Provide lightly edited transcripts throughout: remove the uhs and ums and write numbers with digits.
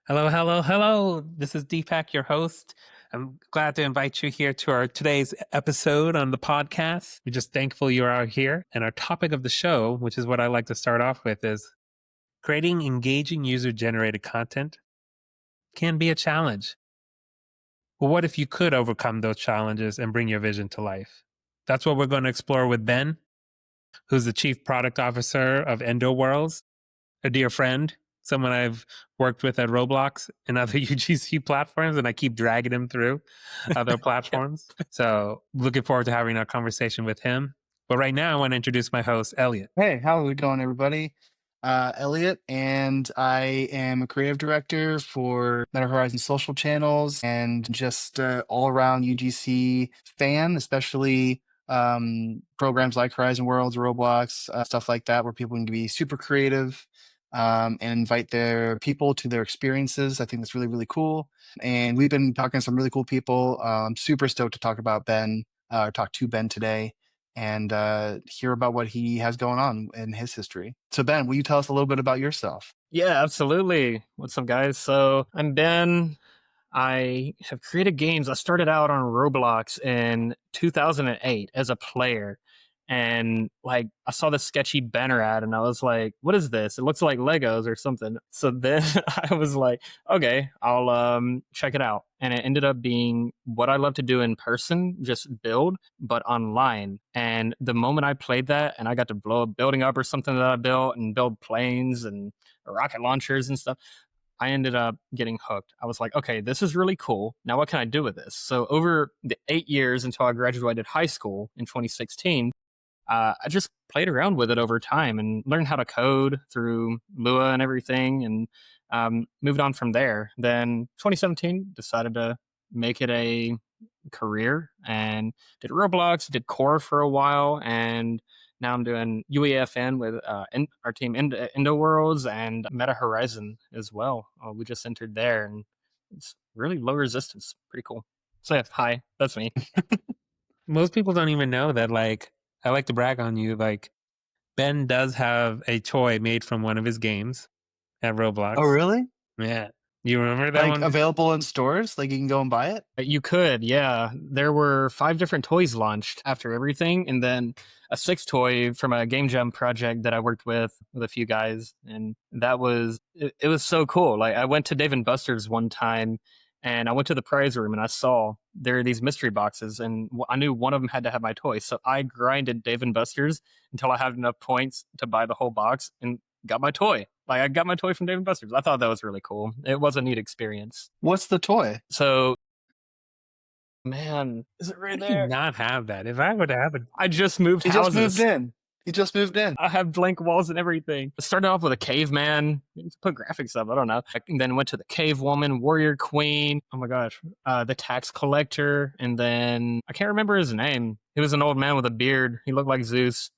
Hello, hello, hello. This is Deepak, your host. I'm glad to invite you here to our today's episode on the podcast. We're just thankful you are here. And our topic of the show, which is what I like to start off with, is creating engaging user generated content can be a challenge. But what if you could overcome those challenges and bring your vision to life? That's what we're going to explore with Ben, who's the Chief Product Officer of Endo Worlds, a dear friend, someone I've worked with at Roblox and other UGC platforms, and I keep dragging him through other platforms. So looking forward to having a conversation with him. But right now, I want to introduce my host, Elliot. Hey, how's it going, everybody? Elliot, and I am a creative director for Meta Horizon social channels and just all around UGC fan, especially programs like Horizon Worlds, Roblox, stuff like that, where people can be super creative and invite their people to their experiences. I think that's really, really cool. And we've been talking to some really cool people. I'm super stoked to talk about Ben, or talk to Ben today and hear about what he has going on in his history. So, Ben, will you tell us a little bit about yourself? Yeah, absolutely. What's up, guys? So I'm Ben. I have created games. I started out on Roblox in 2008 as a player. And like, I saw this sketchy banner ad and I was like, what is this? It looks like Legos or something. So then I was like, okay, I'll check it out. And it ended up being what I love to do in person, just build, but online. And the moment I played that and I got to blow a building up or something that I built and build planes and rocket launchers and stuff, I ended up getting hooked. I was like, okay, this is really cool. Now, what can I do with this? So, over the 8 years until I graduated high school in 2016, I just played around with it over time and learned how to code through Lua and everything, and moved on from there. Then 2017, decided to make it a career and did Roblox, did Core for a while, and now I'm doing UEFN with our team Endo Worlds and Meta Horizon as well. We just entered there, and it's really low resistance, pretty cool. So yeah, hi, that's me. Most people don't even know that, like, I like to brag on you. Like, Ben does have a toy made from one of his games at Oh, Roblox. really? Yeah. You remember that Like one? available in stores? Like you can go and buy it? You could, yeah. There were 5 different toys launched after everything, and then a sixth toy from a game jam project that I worked with a few guys, and that was it was so cool. Like I went to Dave and Buster's one time, and I went to the prize room, and I saw there are these mystery boxes, and I knew one of them had to have my toy, so I grinded Dave and Buster's until I had enough points to buy the whole box and got my toy. Like I got my toy from Dave and Buster's. I thought that was really cool. It was a neat experience. What's the toy? So man, is it How right do you there? not have that? If I would have it, I just moved He just moved houses. in. He just moved in. I have blank walls and everything. I started off with a caveman. Put graphics up. I don't know. And then went to the cave woman, warrior queen. Oh my gosh, the tax collector, and then I can't remember his name. He was an old man with a beard. He looked like Zeus.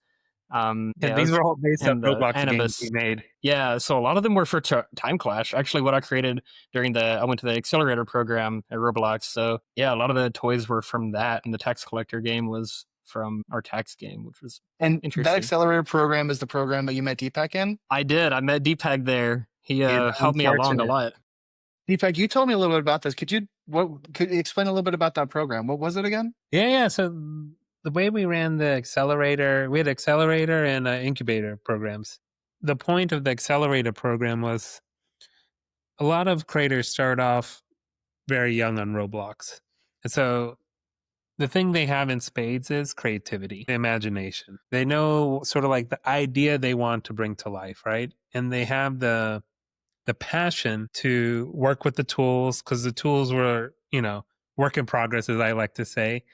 and Yeah, it these was, were all based on and the Roblox games he Anubis. made. Yeah, so a lot of them were for Time Clash. Actually, what I created during I went to the accelerator program at Roblox. So yeah, a lot of the toys were from that, and the tax collector game was from our tax game, which was And that interesting. accelerator program is the program that you met Deepak in? I did. I met Deepak there. He He's helped me along a unfortunate. lot. Deepak, you told me a little bit about this. Could you explain a little bit about that program? What was it again? Yeah. So the way we ran the accelerator, we had accelerator and incubator programs. The point of the accelerator program was a lot of creators start off very young on Roblox. And so the thing they have in spades is creativity, imagination. They know sort of like the idea they want to bring to life, right? And they have the passion to work with the tools because the tools were, work in progress, as I like to say.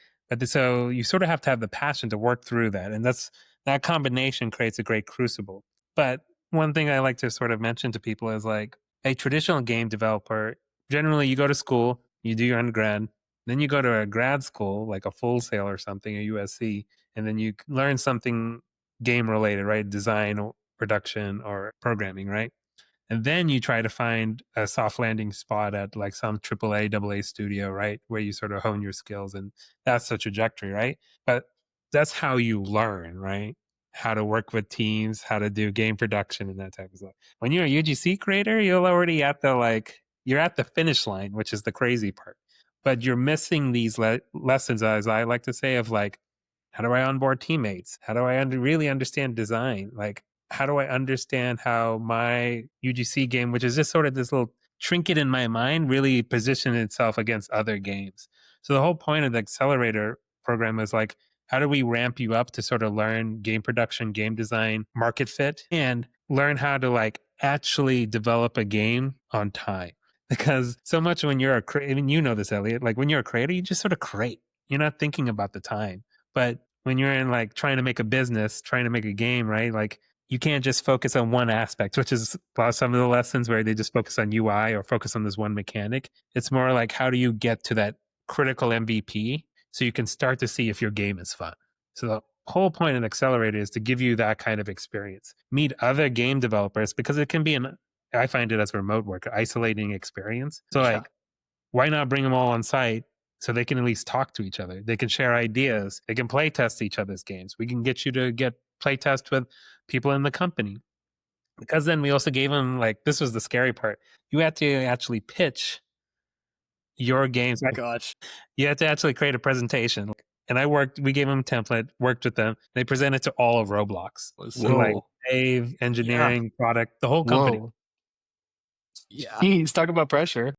So you sort of have to have the passion to work through that. And that combination creates a great crucible. But one thing I like to sort of mention to people is like a traditional game developer, generally you go to school, you do your undergrad, then you go to a grad school, like a Full Sail or something, a USC, and then you learn something game related, right? Design or production or programming, right? And then you try to find a soft landing spot at like some AAA, AA studio, right? Where you sort of hone your skills. And that's the trajectory, right? But that's how you learn, right? How to work with teams, how to do game production and that type of stuff. When you're a UGC creator, you're already at the like You're at the finish line, which is the crazy part. But you're missing these lessons, as I like to say, of like, how do I onboard teammates? How do I really understand design? Like, how do I understand how my UGC game, which is just sort of this little trinket in my mind, really position itself against other games? So the whole point of the accelerator program is like, how do we ramp you up to sort of learn game production, game design, market fit, and learn how to like actually develop a game on time? Because so much when you're I mean, you know this, Elliot, like when you're a creator, you just sort of create. You're not thinking about the time. But when you're in like trying to make a business, trying to make a game, right? Like you can't just focus on one aspect, which is some of the lessons where they just focus on UI or focus on this one mechanic. It's more like, how do you get to that critical MVP so you can start to see if your game is fun? So the whole point of Accelerator is to give you that kind of experience. Meet other game developers, because it can be I find it as remote work, isolating experience. So Yeah. like, why not bring them all on site so they can at least talk to each other? They can share ideas. They can play test each other's games. We can get you to get play test with people in the company. Because then we also gave them, like, this was the scary part. You had to actually pitch your games. Gosh. You had to actually create a presentation. And we gave them a template, worked with them. They presented to all of Roblox. So like Whoa. Dave, Yeah. engineering, product, the whole company. Whoa. Yeah. He's talking about pressure.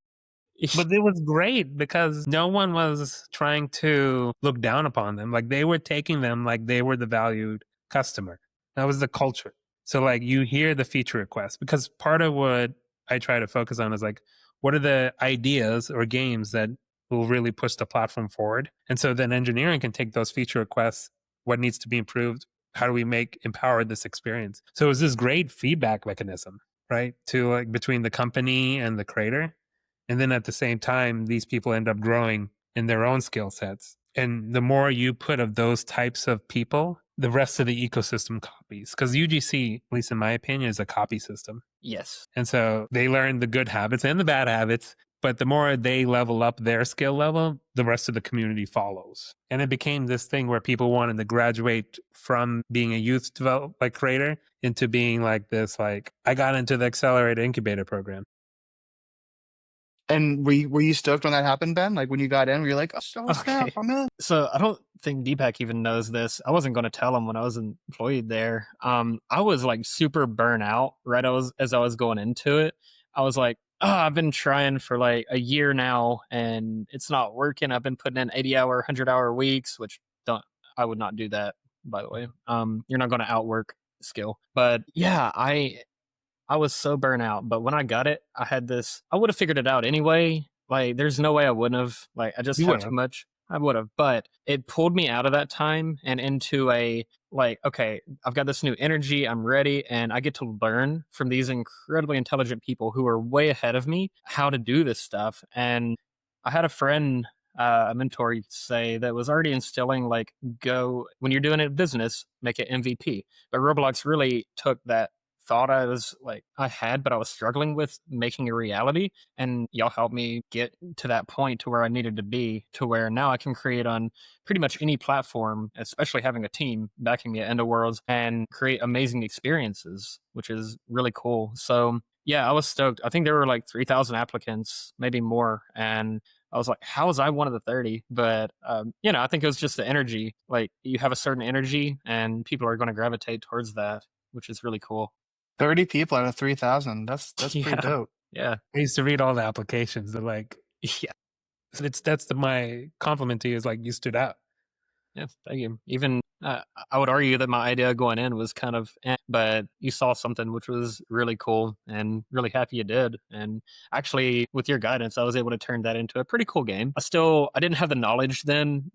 But it was great because no one was trying to look down upon them. Like they were taking them like they were the valued customer. That was the culture. So like you hear the feature requests, because part of what I try to focus on is like, what are the ideas or games that will really push the platform forward? And so then engineering can take those feature requests, what needs to be improved, how do we empower this experience? So it was this great feedback mechanism, right? To like between the company and the creator. And then at the same time, these people end up growing in their own skill sets. And the more you put of those types of people, the rest of the ecosystem copies. Because UGC, at least in my opinion, is a copy system. Yes. And so they learn the good habits and the bad habits. But the more they level up their skill level, the rest of the community follows. And it became this thing where people wanted to graduate from being a youth creator into being like this, like, I got into the accelerator incubator program. And were you stoked when that happened, Ben? Like when you got in, were you like, oh snap, Okay. I'm in. So I don't think Deepak even knows this. I wasn't going to tell him when I was employed there. I was like super burnt out right as I was going into it. I was like, oh, I've been trying for like a year now and it's not working. I've been putting in 80-hour, 100-hour weeks, which I would not do that, by the way. You're not going to outwork skill. But yeah, I was so burnt out, but when I got it, I would have figured it out anyway. Like, there's no way I wouldn't have. Like, I just You have would too have. much. I would have, but it pulled me out of that time and into like, okay, I've got this new energy. I'm ready. And I get to learn from these incredibly intelligent people who are way ahead of me how to do this stuff. And I had a friend, a mentor, you could say, that was already instilling, like, go, when you're doing a business, make it MVP. But Roblox really took that thought I had, but I was struggling with making a reality. And y'all helped me get to that point to where I needed to be, to where now I can create on pretty much any platform, especially having a team backing me at Endo Worlds and create amazing experiences, which is really cool. So yeah, I was stoked. I think there were like 3,000 applicants, maybe more. And I was like, how was I one of the 30? But, I think it was just the energy. Like, you have a certain energy and people are going to gravitate towards that, which is really cool. 30 people out of 3,000. That's pretty Yeah. dope. Yeah. I used to read all the applications. They're like, Yeah. my compliment to you is like, you stood out. Yeah. Thank you. Even I would argue that my idea going in was kind of, but you saw something which was really cool and really happy you did. And actually, with your guidance, I was able to turn that into a pretty cool game. I didn't have the knowledge then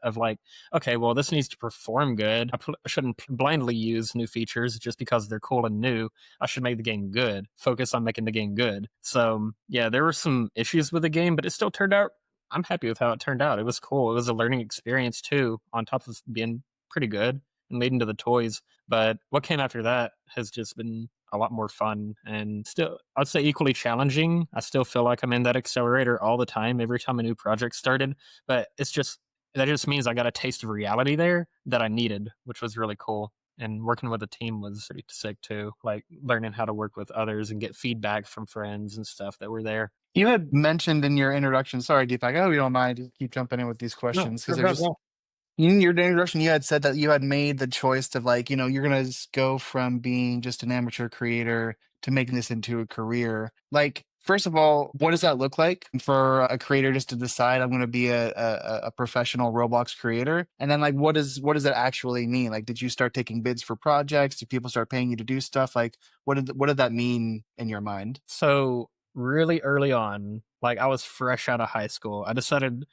of like, okay, well, this needs to perform good. I shouldn't blindly use new features just because they're cool and new. I should make the game good, focus on making the game good. So yeah, there were some issues with the game, but it still turned out, I'm happy with how it turned out. It was cool. It was a learning experience too, on top of being pretty good and leading to the toys. But what came after that has just been a lot more fun and still, I'd say, equally challenging. I still feel like I'm in that accelerator all the time, every time a new project started. But that just means I got a taste of reality there that I needed, which was really cool. And working with a team was pretty sick too, like learning how to work with others and get feedback from friends and stuff that were there. You had mentioned in your introduction, sorry, Deepak, I hope you don't mind, just keep jumping in with these No, questions because go, they're go, just, go. in your introduction, you had said that you had made the choice of like, you're going to go from being just an amateur creator to making this into a career. Like, first of all, what does that look like for a creator just to decide I'm going to be a professional Roblox creator? And then like, what does that actually mean? Like, did you start taking bids for projects? Did people start paying you to do stuff? Like, what did that mean in your mind? So really early on, like I was fresh out of high school, I decided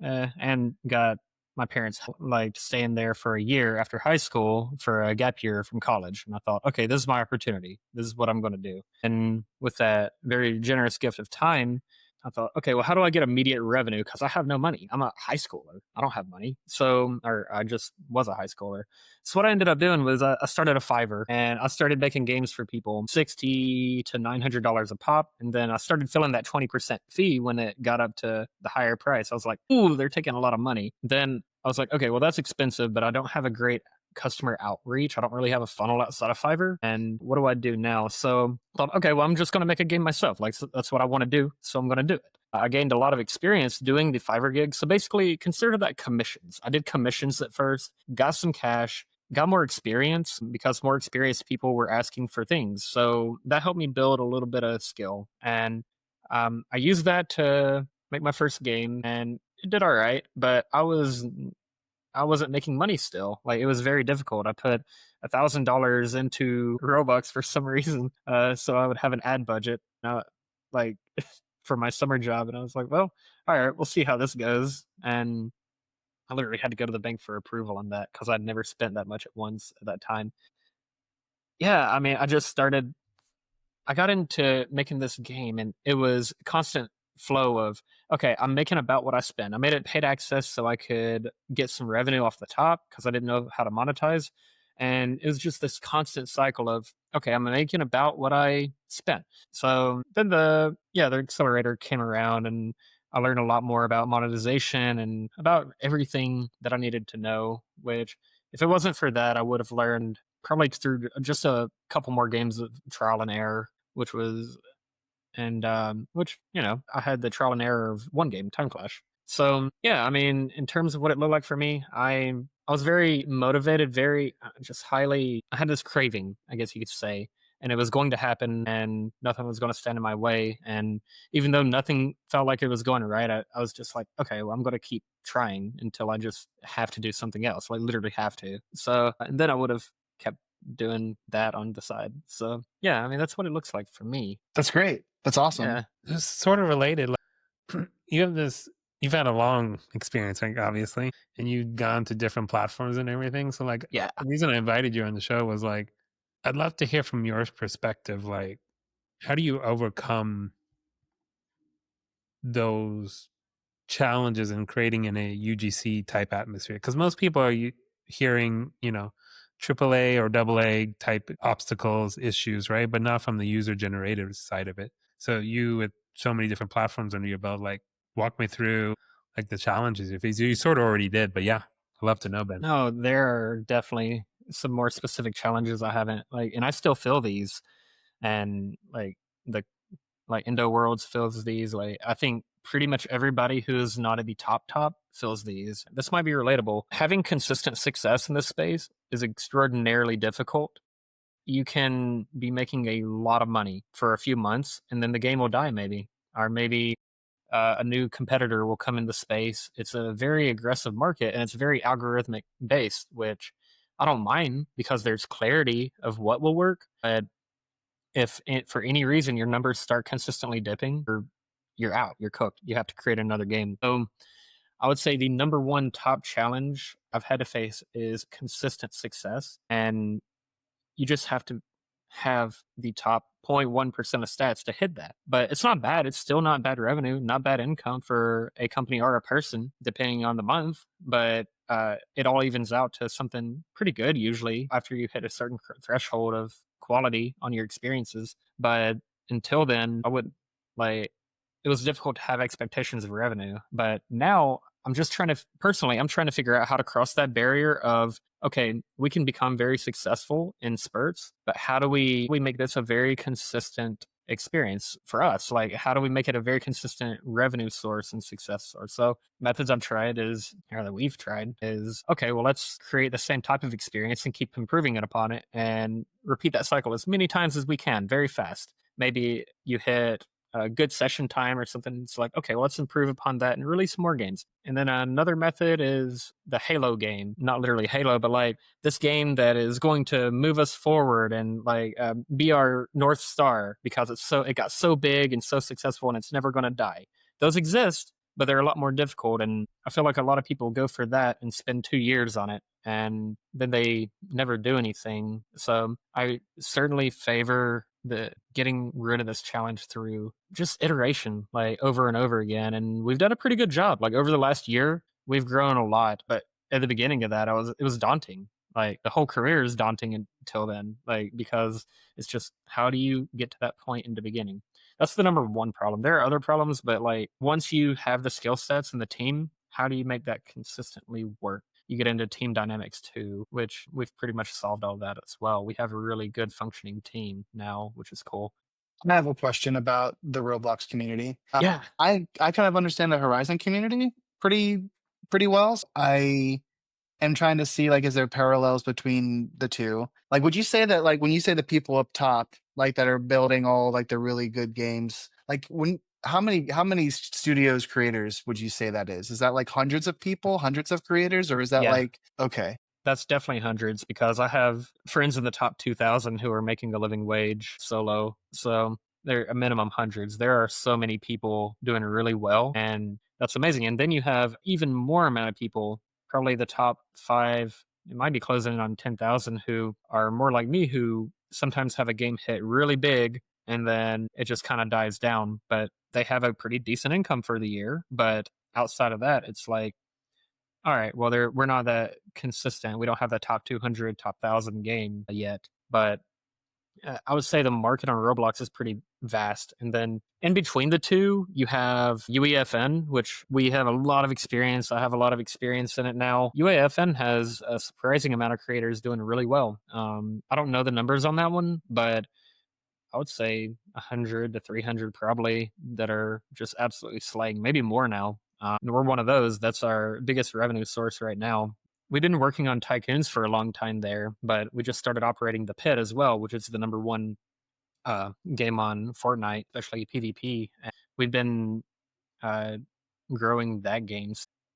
and got my parents like staying there for a year after high school for a gap year from college. And I thought, okay, this is my opportunity. This is what I'm going to do. And with that very generous gift of time, I thought, okay, well, how do I get immediate revenue? Because I have no money. I'm a high schooler. I don't have money. So, or I just was a high schooler. So what I ended up doing was I started a Fiverr and I started making games for people, $60 to $900 a pop, and then I started filling that 20% fee when it got up to the higher price. I was like, ooh, they're taking a lot of money. Then I was like, okay, well that's expensive, but I don't have a great customer outreach. I don't really have a funnel outside of Fiverr. And what do I do now? So I thought, okay, well, I'm just going to make a game myself. Like, so that's what I want to do. So I'm going to do it. I gained a lot of experience doing the Fiverr gigs. So basically, consider that commissions. I did commissions at first, got some cash, got more experience because more experienced people were asking for things. So that helped me build a little bit of skill. And I used that to make my first game and it did all right, but I wasn't making money still. Like it was very difficult. I put $1,000 into Robux for some reason, so I would have an ad budget. Like for my summer job, and I was like, well, all right, we'll see how this goes. And I literally had to go to the bank for approval on that because I'd never spent that much at once at that time. Yeah, I mean, I got into making this game and it was a constant flow of, okay, I'm making about what I spend. I made it paid access so I could get some revenue off the top because I didn't know how to monetize. And it was just this constant cycle of, okay, I'm making about what I spent. So then the accelerator came around and I learned a lot more about monetization and about everything that I needed to know, which if it wasn't for that, I would have learned probably through just a couple more games of trial and error, which was which I had the trial and error of one game, Time Clash. So yeah, I mean, in terms of what it looked like for me, I was very motivated, very just highly. I had this craving, I guess you could say, and it was going to happen, and nothing was going to stand in my way. And even though nothing felt like it was going right, I was just like, okay, well, I'm going to keep trying until I just have to do something else, like literally have to. So and then I would have kept doing that on the side. So yeah, I mean, that's what it looks like for me. That's great. That's awesome. Yeah. It's sort of related. Like, you have this, you've had a long experience, like obviously, and you've gone to different platforms and everything. So, like, Yeah. the reason I invited you on the show was like, I'd love to hear from your perspective. Like, how do you overcome those challenges in creating in a UGC type atmosphere? Because most people are hearing, AAA or AA type obstacles, issues, right? But not from the user generated side of it. So you, with so many different platforms under your belt, like walk me through like the challenges. If you sort of already did, but yeah, I'd love to know, Ben. No, there are definitely some more specific challenges I haven't like, and I still feel these, and like the Endo Worlds feels these. Like I think pretty much everybody who's not at the top feels these. This might be relatable. Having consistent success in this space is extraordinarily difficult. You can be making a lot of money for a few months, and then the game will die, maybe, or maybe a new competitor will come into space. It's a very aggressive market and it's very algorithmic based, which I don't mind because there's clarity of what will work. But if for any reason your numbers start consistently dipping, you're out, you're cooked. You have to create another game. So I would say the number one top challenge I've had to face is consistent success. And you just have to have the top 0.1% of stats to hit that. But it's not bad. It's still not bad revenue, not bad income for a company or a person, depending on the month. But it all evens out to something pretty good usually after you hit a certain threshold of quality on your experiences. But until then, I would like it was difficult to have expectations of revenue. But now I'm just trying to personally, I'm trying to figure out how to cross that barrier of okay, we can become very successful in spurts, but how do we make this a very consistent experience for us. Like, how do we make it a very consistent revenue source and success source? So methods I've tried is, or that we've tried is, okay, well, let's create the same type of experience and keep improving it upon it and repeat that cycle as many times as we can very fast. Maybe you hit a good session time or something. It's like, okay, well, let's improve upon that and release more games. And then another method is the Halo game, not literally Halo, but like this game that is going to move us forward and like be our North Star because it got so big and so successful and it's never going to die. Those exist, but they're a lot more difficult. And I feel like a lot of people go for that and spend 2 years on it and then they never do anything. So I certainly favor the getting rid of this challenge through just iteration, like over and over again. And we've done a pretty good job. Like over the last year, we've grown a lot. But at the beginning of that, it was daunting. Like the whole career is daunting until then, like because it's just how do you get to that point in the beginning? That's the number one problem. There are other problems, but like once you have the skill sets and the team, how do you make that consistently work? You get into team dynamics too, which we've pretty much solved all that as well. We have a really good functioning team now, which is cool. I have a question about the Roblox community. Yeah. I kind of understand the Horizon community pretty well. I am trying to see like is there parallels between the two? Like would you say that like when you say the people up top like that are building all like the really good games, like when how many studios creators would you say that is? Is that like hundreds of people, hundreds of creators, or is that Yeah. like okay? That's definitely hundreds because I have friends in the top 2,000 who are making a living wage solo. So they're a minimum hundreds. There are so many people doing really well, and that's amazing. And then you have even more amount of people, probably the top five, it might be closing in on 10,000 who are more like me, who sometimes have a game hit really big and then it just kind of dies down. But they have a pretty decent income for the year. But outside of that, it's like, all right. Well, we're not that consistent. We don't have that top 200, top 1,000 game yet, but I would say the market on Roblox is pretty vast. And then in between the two, you have UEFN, which we have a lot of experience. I have a lot of experience in it now. UEFN has a surprising amount of creators doing really well. I don't know the numbers on that one, but I would say 100 to 300 probably that are just absolutely slaying, maybe more now. And we're one of those. That's our biggest revenue source right now. We've been working on tycoons for a long time there, but we just started operating the pit as well, which is the number one game on Fortnite, especially PvP. And we've been uh, growing that game.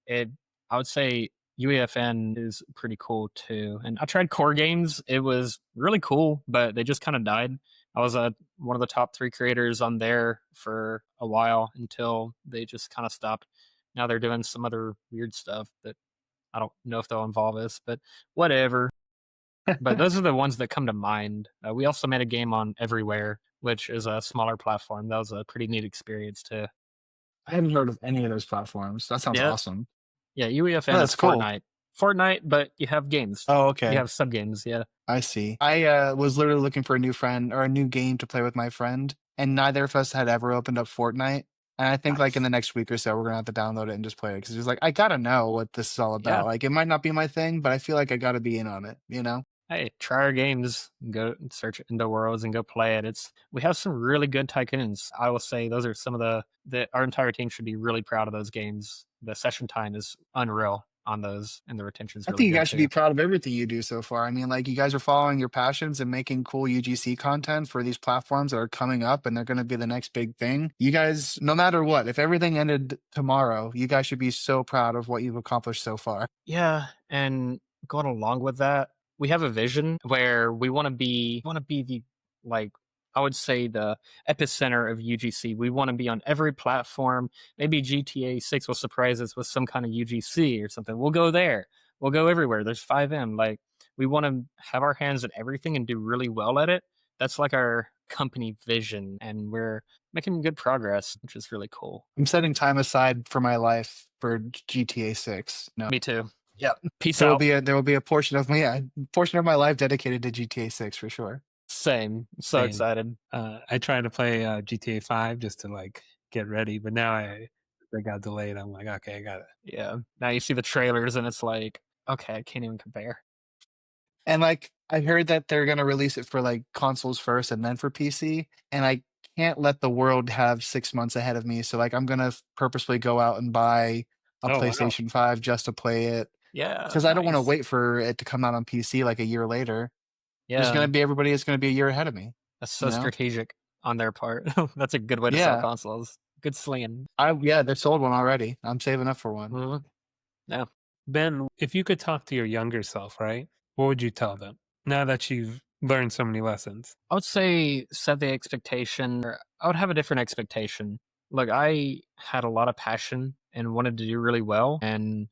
It, I would say UEFN is pretty cool too. And I tried core games. It was really cool, but they just kind of died. I was one of the top 3 creators on there for a while until they just kind of stopped. Now they're doing some other weird stuff that I don't know if they'll involve us, but whatever. But those are the ones that come to mind. We also made a game on Everywhere, which is a smaller platform. That was a pretty neat experience too. I haven't heard of any of those platforms. That sounds Yeah, awesome. yeah. Oh, UEFN is that's cool. Fortnite, but you have games. Oh, You okay. have sub games. Yeah. I see. I was literally looking for a new friend or a new game to play with my friend, and neither of us had ever opened up Fortnite. And I think like in Nice. the next week or so, we're gonna have to download it and just play it because he was like, I gotta know what this is all Yeah. about. Like, it might not be my thing, but I feel like I gotta be in on it. You know? Hey, try our games. Go search Endo Worlds and go play it. We have some really good tycoons. I will say those are some of the our entire team should be really proud of those games. The session time is unreal on those, and the retention is I really think you good guys should be too. proud of everything you do so far. I mean, like you guys are following your passions and making cool UGC content for these platforms that are coming up and they're going to be the next big thing. You guys, no matter what, if everything ended tomorrow, you guys should be so proud of what you've accomplished so far. Yeah, and going along with that, we have a vision where we want to be the like I would say the epicenter of UGC. We want to be on every platform. Maybe GTA 6 will surprise us with some kind of UGC or something. We'll go there. We'll go everywhere. There's 5M. Like we want to have our hands at everything and do really well at it. That's like our company vision and we're making good progress, which is really cool. I'm setting time aside for my life for GTA 6. No. Me too. Yeah. Peace There will out. be a portion of me, yeah, portion of my life dedicated to GTA 6 for sure. Same. So Same. excited. I tried to play GTA 5 just to like get ready, but now they got delayed. I'm like, okay, I got it. Yeah. Now you see the trailers and it's like, okay, I can't even compare. And like I heard that they're gonna release it for like consoles first and then for PC. And I can't let the world have 6 months ahead of me. So like I'm gonna purposely go out and buy a Oh wow. PlayStation 5 just to play it Yeah, because I don't want to nice. wait for it to come out on PC like a year later. There's Yeah, gonna be everybody is gonna be a year ahead of me, that's so you know? strategic on their part. That's a good way to sell Yeah. consoles. Good slinging. Yeah, they sold one already. I'm saving up for one. Mhm. Yeah. Ben, if you could talk to your younger self, right? What would you tell them now that you've learned so many lessons? I would say set the expectation. Or I would have a different expectation. Look, I had a lot of passion and wanted to do really well, and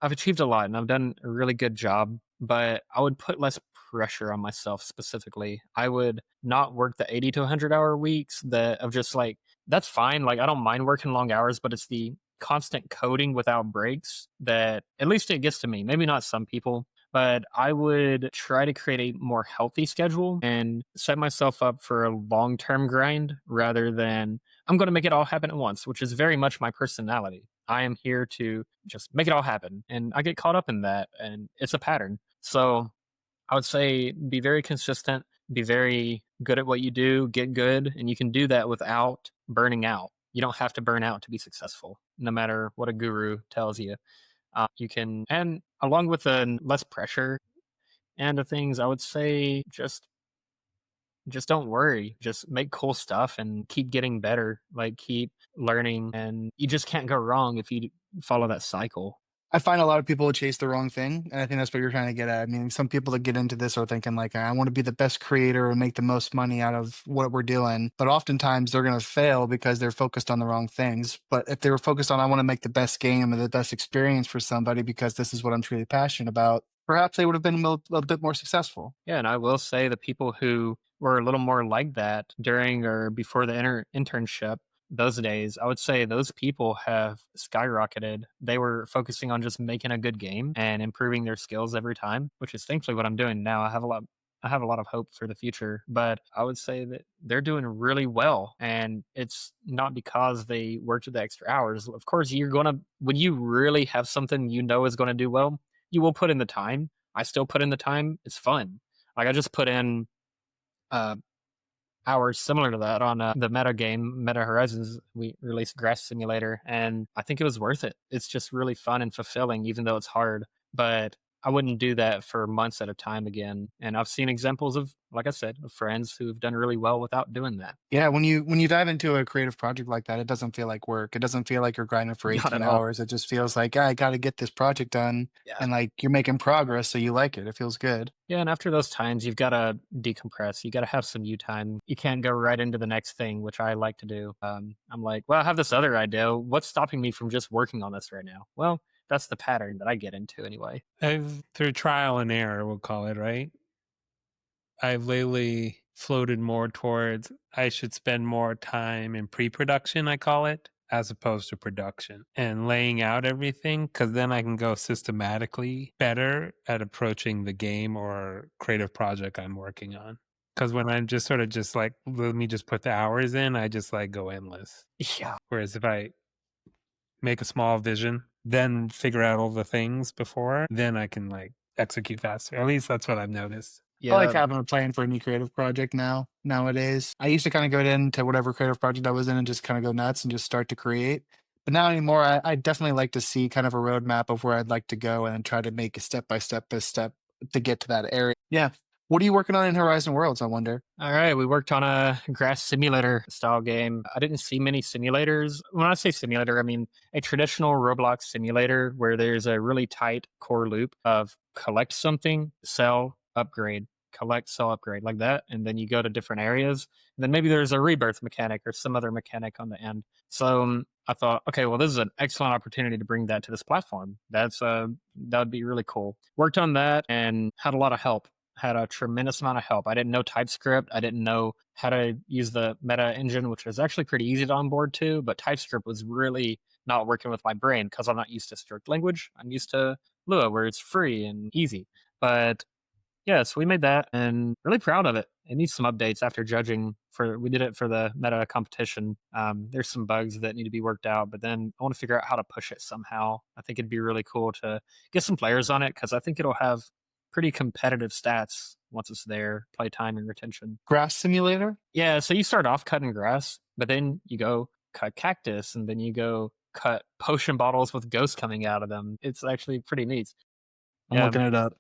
I've achieved a lot and I've done a really good job, but I would put less pressure on myself specifically. I would not work the 80 to 100-hour weeks that of just like, that's fine. Like, I don't mind working long hours, but it's the constant coding without breaks that at least it gets to me. Maybe not some people, but I would try to create a more healthy schedule and set myself up for a long term grind rather than I'm going to make it all happen at once, which is very much my personality. I am here to just make it all happen. And I get caught up in that, and it's a pattern. So I would say be very consistent, be very good at what you do, get good, and you can do that without burning out. You don't have to burn out to be successful, no matter what a guru tells you. You can, and along with the less pressure and the things, I would say just don't worry. Just make cool stuff and keep getting better. Like keep learning, and you just can't go wrong if you follow that cycle. I find a lot of people chase the wrong thing, and I think that's what you're trying to get at. I mean, some people that get into this are thinking like, I want to be the best creator and make the most money out of what we're doing. But oftentimes they're going to fail because they're focused on the wrong things. But if they were focused on, I want to make the best game and the best experience for somebody because this is what I'm truly passionate about, perhaps they would have been a bit more successful. Yeah, and I will say the people who were a little more like that during or before the internship, those days, I would say those people have skyrocketed. They were focusing on just making a good game and improving their skills every time, which is thankfully what I'm doing now. I have a lot of hope for the future, but I would say that they're doing really well. And it's not because they worked the extra hours. Of course, you're going to, when you really have something you know is going to do well, you will put in the time. I still put in the time. It's fun. Like I just put in uh, hours similar to that on the Meta game, Meta Horizons. We released Grass Simulator, and I think it was worth it. It's just really fun and fulfilling, even though it's hard. But I wouldn't do that for months at a time again. And I've seen examples of, like I said, of friends who've done really well without doing that. Yeah, when you dive into a creative project like that, it doesn't feel like work. It doesn't feel like you're grinding for Not 18 at all. hours. It just feels like, "Ah, I got to get this project done." Yeah. And like you're making progress, so you like it. It feels good. Yeah, and after those times, you've got to decompress. You got to have some you time. You can't go right into the next thing, which I like to do. I'm like, well, I have this other idea. What's stopping me from just working on this right now? Well, that's the pattern that I get into anyway. I've through trial and error, we'll call it, right? I've lately floated more towards I should spend more time in pre-production, I call it, as opposed to production and laying out everything because then I can go systematically better at approaching the game or creative project I'm working on. Because when I'm just sort of just like, let me just put the hours in, I just like go endless. Yeah. Whereas if I make a small vision, then figure out all the things before, then I can like execute faster. At least that's what I've noticed. I like Yeah. having a plan for a new creative project nowadays. I used to kind of go into whatever creative project I was in and just kind of go nuts and just start to create. But now anymore, I definitely like to see kind of a roadmap of where I'd like to go and then try to make a step by step to get to that area. Yeah. What are you working on in Horizon Worlds, I wonder? All right, we worked on a grass simulator style game. I didn't see many simulators. When I say simulator, I mean a traditional Roblox simulator where there's a really tight core loop of collect something, sell, upgrade, collect, sell, upgrade, like that. And then you go to different areas. And then maybe there's a rebirth mechanic or some other mechanic on the end. So I thought, okay, well, this is an excellent opportunity to bring that to this platform. That would be really cool. Worked on that and had a lot of help, had a tremendous amount of help. I didn't know TypeScript. I didn't know how to use the meta engine, which was actually pretty easy to onboard to, but TypeScript was really not working with my brain because I'm not used to strict language. I'm used to Lua, where it's free and easy. But yeah, so we made that and really proud of it. It needs some updates after judging for, we did it for the meta competition. There's some bugs that need to be worked out, but then I want to figure out how to push it somehow. I think it'd be really cool to get some players on it because I think it'll have pretty competitive stats once it's there, playtime and retention. Grass Simulator? Yeah, so you start off cutting grass, but then you go cut cactus, and then you go cut potion bottles with ghosts coming out of them. It's actually pretty neat. I'm Yeah, looking it up.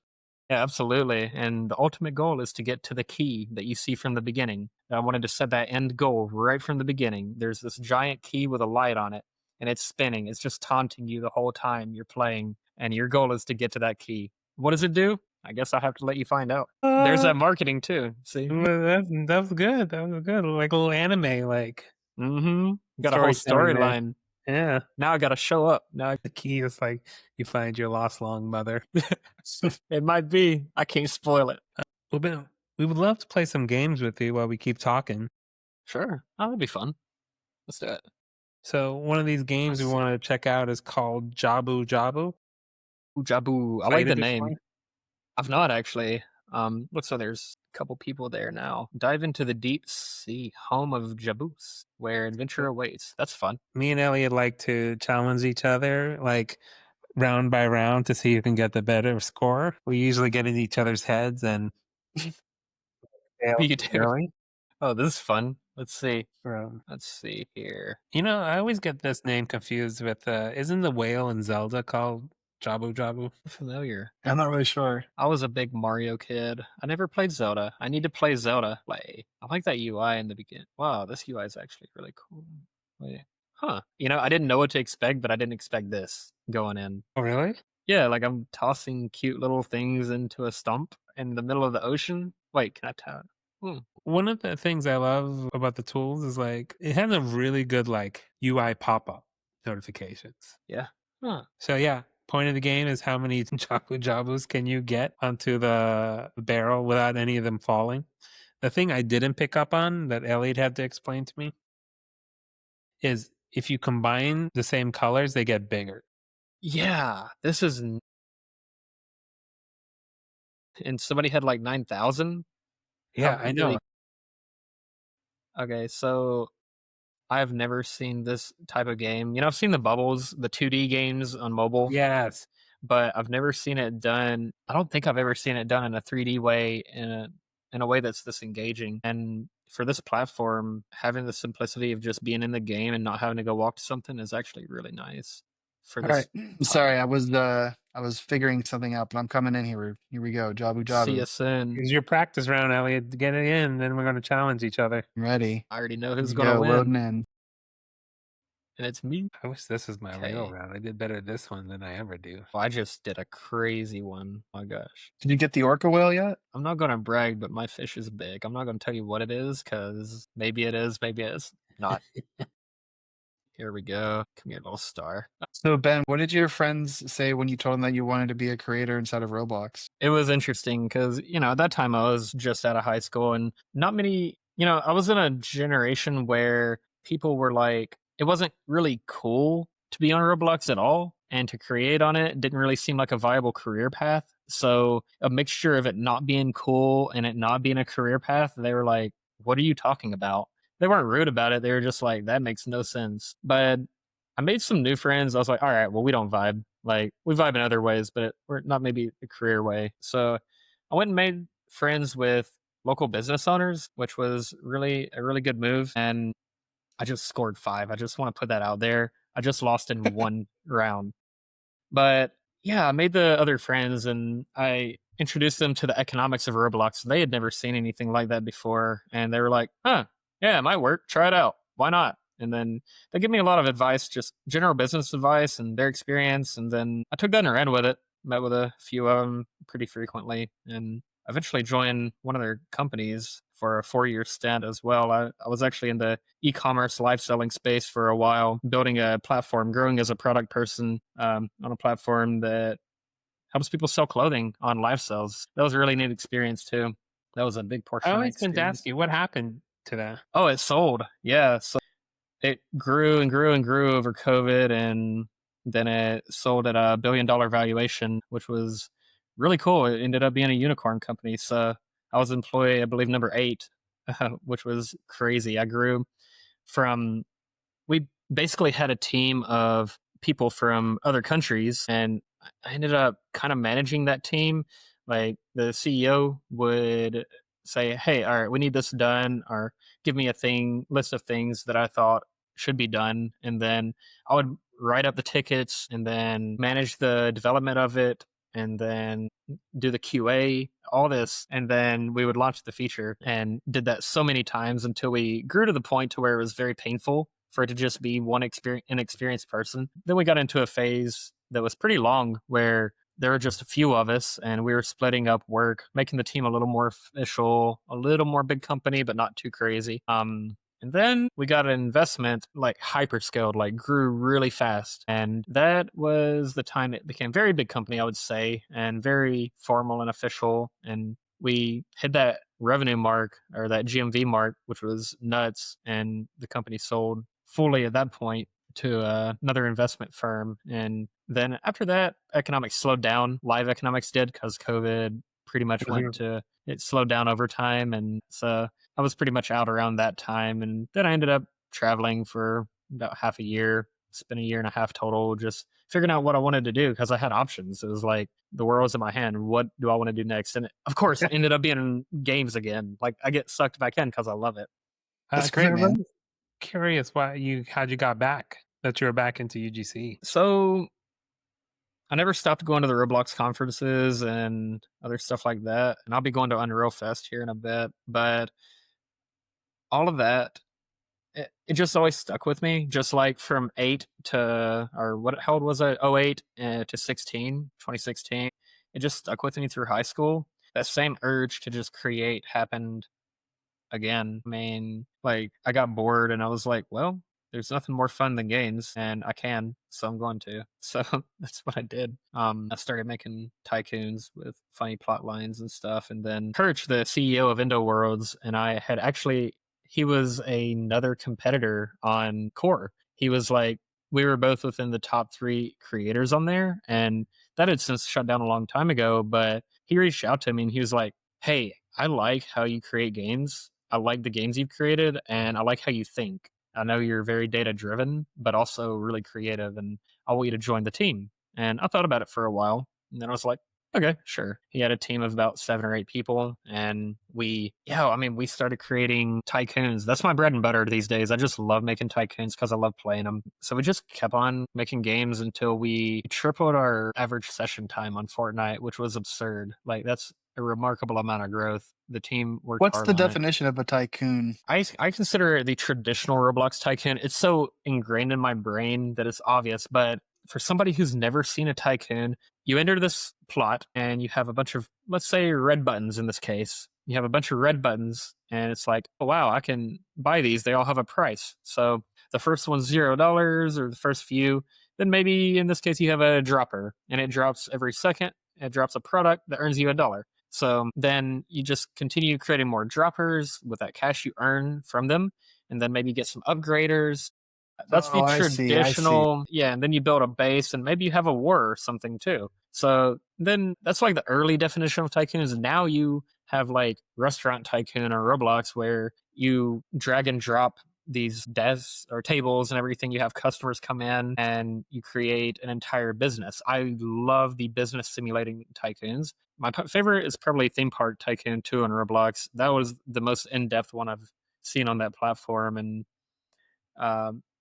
yeah, absolutely. And the ultimate goal is to get to the key that you see from the beginning. And I wanted to set that end goal right from the beginning. There's this giant key with a light on it, and it's spinning. It's just taunting you the whole time you're playing, and your goal is to get to that key. What does it do? I guess I'll have to let you find out. There's that marketing too. See? That was good. That was good. Like a little anime, like Mm-hmm. Got a whole storytelling there. storyline. Yeah. Now I got to show up. Now The key is like you find your lost long mother. it might be. I can't spoil it. We would love to play some games with you while we keep talking. Sure. Oh, that'd be fun. Let's do it. So one of these games we Let's see. want to check out is called Jabu Jabu. Ooh, Jabu. I like Played the it name. before? I've not actually. Looks like there's a couple people there now. Dive into the deep sea, home of Jabus, where adventure awaits. That's fun. Me and Elliot like to challenge each other, like round by round, to see who can get the better score. We usually get in each other's heads and fail You do. early. Oh, this is fun. Let's see. So, Let's see here. I always get this name confused with isn't the whale in Zelda called Jabu Jabu? Familiar. I'm not really sure. I was a big Mario kid. I never played Zelda. I need to play Zelda. I like that UI in the beginning. Wow, this UI is actually really cool. Wait. Huh. I didn't know what to expect, but I didn't expect this going in. Oh, really? Yeah, like I'm tossing cute little things into a stump in the middle of the ocean. Wait, can I tell? One of the things I love about the tools is like it has a really good like UI pop-up notifications. Yeah. Huh. So yeah, point of the game is how many Jabu Jabus can you get onto the barrel without any of them falling. The thing I didn't pick up on that Elliot had to explain to me is if you combine the same colors, they get bigger. Yeah, this is. And somebody had like 9,000. Yeah, I know. Okay, so I've never seen this type of game. I've seen the bubbles, the 2D games on mobile. Yes. But I've never seen it done. I don't think I've ever seen it done in a 3D way, in a way that's this engaging. And for this platform, having the simplicity of just being in the game and not having to go walk to something is actually really nice. For All this, right. Sorry, I was figuring something out, but I'm coming in here. Here we go. Jabu see Jabu. us in. Here's your practice round, Elliot. Get it in, then we're going to challenge each other. I'm ready. I already know Here who's we going to go, win, loading in. and it's me. I wish this was my real Okay. round. I did better this one than I ever do. Well, I just did a crazy one. My gosh. Did you get the orca whale yet? I'm not going to brag, but my fish is big. I'm not going to tell you what it is because maybe it is, maybe it is not. Here we go. Come here, little star. So Ben, what did your friends say when you told them that you wanted to be a creator inside of Roblox? It was interesting because, at that time I was just out of high school and not many, I was in a generation where people were like, it wasn't really cool to be on Roblox at all. And to create on it didn't really seem like a viable career path. So a mixture of it not being cool and it not being a career path, they were like, what are you talking about? They weren't rude about it. They were just like, that makes no sense. But I made some new friends. I was like, all right, well, we don't vibe. Like, we vibe in other ways, but we're not maybe a career way. So I went and made friends with local business owners, which was really a really good move. And I just scored 5. I just want to put that out there. I just lost in one round. But yeah, I made the other friends and I introduced them to the economics of Roblox. They had never seen anything like that before. And they were like, huh, yeah, it might work. Try it out. Why not? And then they give me a lot of advice, just general business advice and their experience. And then I took that and ran with it, met with a few of them pretty frequently, and eventually joined one of their companies for a 4-year stint as well. I was actually in the e-commerce live selling space for a while, building a platform, growing as a product person on a platform that helps people sell clothing on live sales. That was a really neat experience too. That was a big portion I of my always meant to experience. ask you what happened to that. Oh, it sold. Yeah. So it grew and grew and grew over COVID, and then it sold at a $1 billion valuation, which was really cool. It ended up being a unicorn company. So I was employee, I believe, number 8, which was crazy. I grew from, we basically had a team of people from other countries, and I ended up kind of managing that team. Like the CEO would say, "Hey, all right, we need this done," or give me a list of things that I thought should be done, and then I would write up the tickets and then manage the development of it and then do the QA, all this, and then we would launch the feature and did that so many times until we grew to the point to where it was very painful for it to just be inexperienced person. Then we got into a phase that was pretty long where there were just a few of us and we were splitting up work, making the team a little more official, a little more big company, but not too crazy. And then we got an investment like hyperscaled, like grew really fast. And that was the time it became very big company, I would say, and very formal and official. And we hit that revenue mark or that GMV mark, which was nuts. And the company sold fully at that point to another investment firm. And then after that, economics slowed down. Live economics did because COVID pretty much Was went your to it slowed down over time. And so I was pretty much out around that time. And then I ended up traveling for about half a year, spent a year and a half total, just figuring out what I wanted to do because I had options. It was like the world was in my hand. What do I want to do next? And of course, it ended up being in games again. Like I get sucked back in because I love it. That's because great, man. everybody's curious how'd you got back that you were back into UGC. So I never stopped going to the Roblox conferences and other stuff like that. And I'll be going to Unreal Fest here in a bit. But all of that, it just always stuck with me. Just like from 8 to, or what, how old was I? 08 to 16, 2016. It just stuck with me through high school. That same urge to just create happened again. I mean, like I got bored and I was like, well, there's nothing more fun than games and I can, so I'm going to. So that's what I did. I started making tycoons with funny plot lines and stuff. And then Kirch, the CEO of Endo Worlds, and I had actually, he was another competitor on Core. He was like, we were both within the top 3 creators on there. And that had since shut down a long time ago. But he reached out to me and he was like, hey, I like how you create games. I like the games you've created and I like how you think. I know you're very data driven, but also really creative, and I want you to join the team. And I thought about it for a while, and then I was like, okay, sure. He had a team of about 7 or 8 people, and we started creating tycoons. That's my bread and butter these days. I just love making tycoons because I love playing them. So we just kept on making games until we tripled our average session time on Fortnite, which was absurd. Like, that's a remarkable amount of growth. The team worked What's hard the on it. definition of a tycoon? I consider the traditional Roblox tycoon. It's so ingrained in my brain that it's obvious, but for somebody who's never seen a tycoon, you enter this plot and you have a bunch of, let's say, red buttons in this case. You have a bunch of red buttons, and it's like, oh wow, I can buy these. They all have a price. So the first one's $0, or the first few. Then maybe in this case you have a dropper, and it drops every second. It drops a product that earns you $1. So then you just continue creating more droppers with that cash you earn from them, and then maybe get some upgraders. That's the Oh, I see. I see. traditional, yeah. And then you build a base, and maybe you have a war or something too. So then that's like the early definition of tycoons. Now you have like restaurant tycoon or Roblox, where you drag and drop these desks or tables and everything. You have customers come in and you create an entire business. I love the business simulating tycoons. My favorite is probably Theme Park Tycoon 2 on Roblox. That was the most in depth one I've seen on that platform. And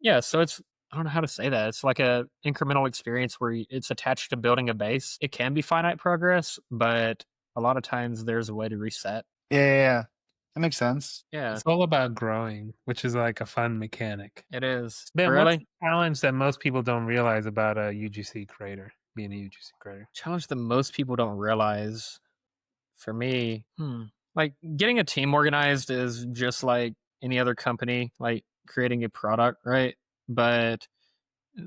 yeah, so it's, I don't know how to say that. It's like a incremental experience where it's attached to building a base. It can be finite progress, but a lot of times there's a way to reset. Yeah, yeah, yeah. That makes sense. Yeah, It's all about growing, which is like a fun mechanic. it is. Ben, what's the Really? challenge that most people don't realize about a UGC creator, being a UGC creator? Challenge that most people don't realize for me, like getting a team organized is just like any other company, like creating a product, right? But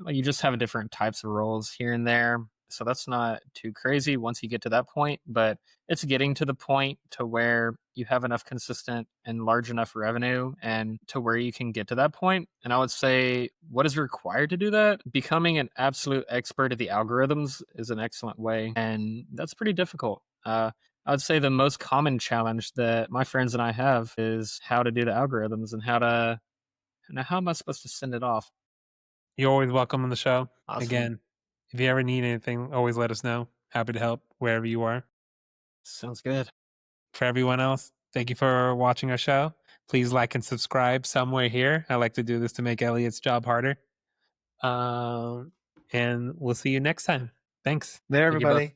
like you just have different types of roles here and there. So that's not too crazy once you get to that point, but it's getting to the point to where you have enough consistent and large enough revenue and to where you can get to that point. And I would say what is required to do that? Becoming an absolute expert at the algorithms is an excellent way. And that's pretty difficult. I would say the most common challenge that my friends and I have is how to do the algorithms and how am I supposed to send it off? You're always welcome on the show. Awesome. Again, if you ever need anything, always let us know. Happy to help wherever you are. Sounds good. For everyone else, thank you for watching our show. Please like and subscribe somewhere here. I like to do this to make Elliot's job harder. And we'll see you next time. Thanks. There, Thank you both. everybody.